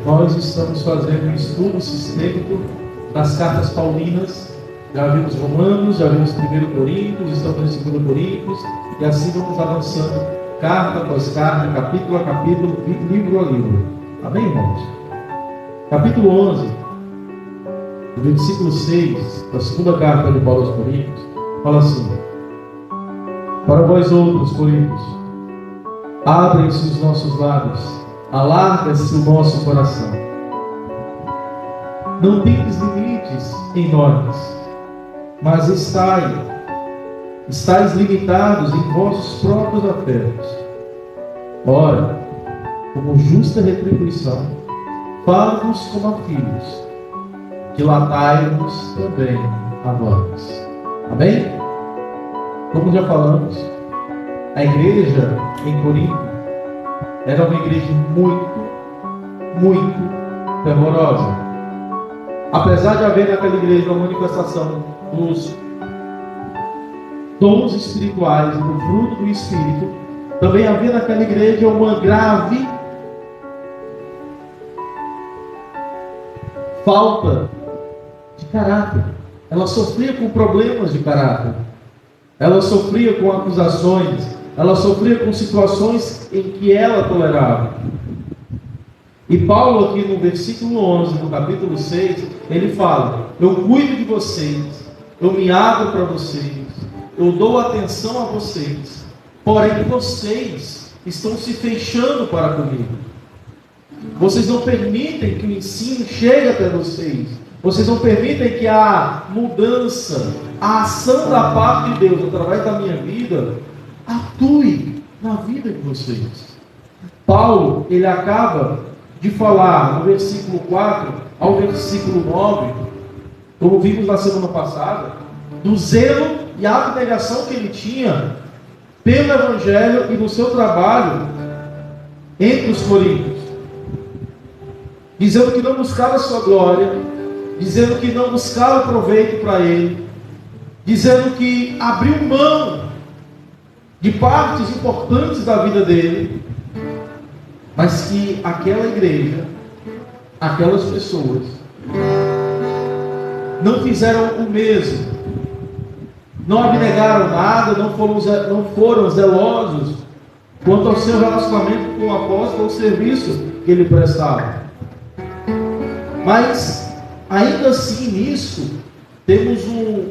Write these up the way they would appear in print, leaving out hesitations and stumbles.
Nós estamos fazendo um estudo sistêmico das cartas paulinas. Já vimos Romanos, já vimos 1 Coríntios, estamos em 2 Coríntios, e assim vamos avançando, carta após carta, capítulo a capítulo, livro a livro. Amém, irmãos? Capítulo 11, versículo 6, da segunda carta de Paulo aos Coríntios, fala assim: para vós outros, Coríntios, abrem-se os nossos lábios, alarga-se o nosso coração. Não tendes limites em nós, mas estáis limitados em vossos próprios afetos. Ora, como justa retribuição, fala-vos como a filhos, dilatai-vos também a nós. Amém? Como já falamos, a igreja em Corinto era uma igreja muito fervorosa. Apesar de haver naquela igreja uma manifestação dos dons espirituais e do fruto do Espírito, também havia naquela igreja uma grave falta de caráter. Ela sofria com problemas de caráter, ela sofria com acusações, ela sofria com situações em que ela tolerava. E Paulo aqui no versículo 11, no capítulo 6, ele fala: eu cuido de vocês, eu me abro para vocês, eu dou atenção a vocês, porém vocês estão se fechando para comigo. Vocês não permitem que o ensino chegue até vocês. Vocês não permitem que a mudança, a ação da parte de Deus através da minha vida atue na vida de vocês. Paulo, ele acaba de falar no versículo 4 ao versículo 9, como vimos na semana passada, do zelo e a abnegação que ele tinha pelo Evangelho e no seu trabalho entre os coríntios, dizendo que não buscava a sua glória, dizendo que não buscava proveito para ele, dizendo que abriu mão de partes importantes da vida dele, mas que aquela igreja, aquelas pessoas, não fizeram o mesmo, não abnegaram nada, não foram zelosos quanto ao seu relacionamento com o apóstolo, ao serviço que ele prestava. Mas, ainda assim, nisso, temos um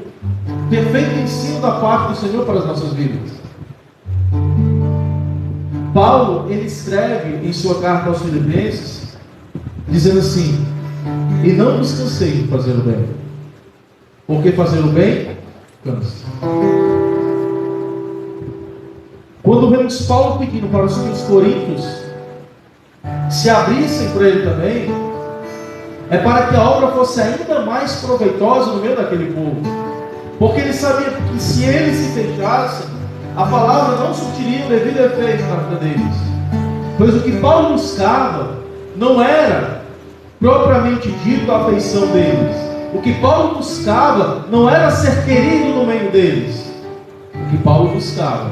perfeito ensino da parte do Senhor para as nossas vidas. Paulo, ele escreve em sua carta aos Filipenses, dizendo assim: e não vos canseis de fazer o bem, porque fazer o bem cansa. Quando vemos Paulo pedindo para que os coríntios se abrissem para ele também, é para que a obra fosse ainda mais proveitosa no meio daquele povo, porque ele sabia que se eles se fechassem, a palavra não surtiria o devido efeito na vida deles. Pois o que Paulo buscava não era propriamente dito a afeição deles. O que Paulo buscava não era ser querido no meio deles. O que Paulo buscava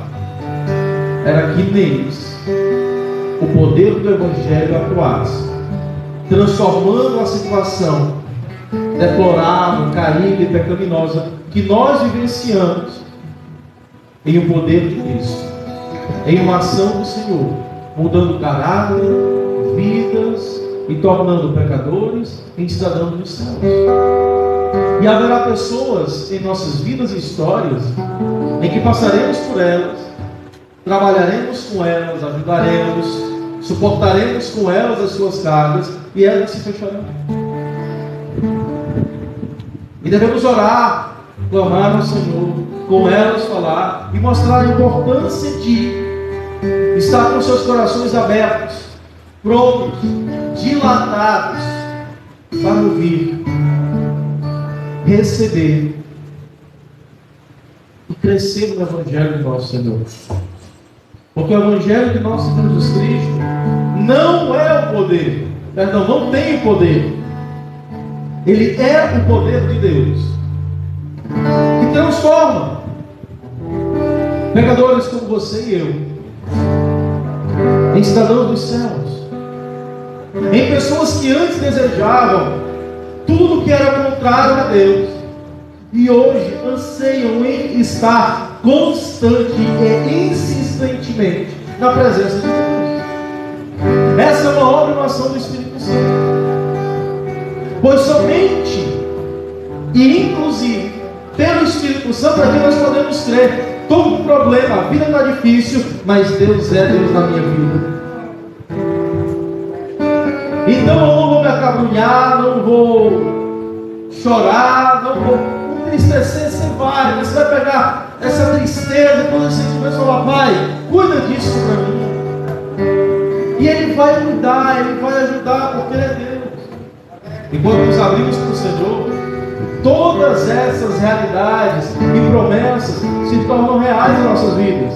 era que neles o poder do Evangelho atuasse, transformando a situação deplorável, caída e pecaminosa que nós vivenciamos em o poder de Cristo, em uma ação do Senhor, mudando caráter, vidas e tornando pecadores em cidadãos dos céus. E haverá pessoas em nossas vidas e histórias em que passaremos por elas, trabalharemos com elas, ajudaremos, suportaremos com elas as suas cargas e elas se fecharão. E devemos orar, clamar ao Senhor, com elas falar e mostrar a importância de estar com seus corações abertos, prontos, dilatados para ouvir, receber e crescer no Evangelho de nosso Senhor. Porque o Evangelho de nosso Senhor Jesus Cristo não é o poder, não tem o poder. Ele é o poder de Deus, que transforma pecadores como você e eu em cidadãos dos céus. em pessoas que antes desejavam tudo que era contrário a Deus e hoje anseiam em estar constante e insistentemente na presença de Deus. Essa é uma obra e uma ação do Espírito Santo. Pois somente e inclusive pelo Espírito Santo é que nós podemos crer. Estou com um problema, a vida está difícil, mas Deus é Deus na minha vida. Então eu não vou me acabrunhar, não vou chorar, não vou entristecer. Você vai pegar essa tristeza, todo esse sentimento e falar: Pai, cuida disso para mim. E Ele vai cuidar, Ele vai ajudar, porque Ele é Deus. E quando nos abrimos para o Senhor, todas essas realidades e promessas se tornam reais em nossas vidas.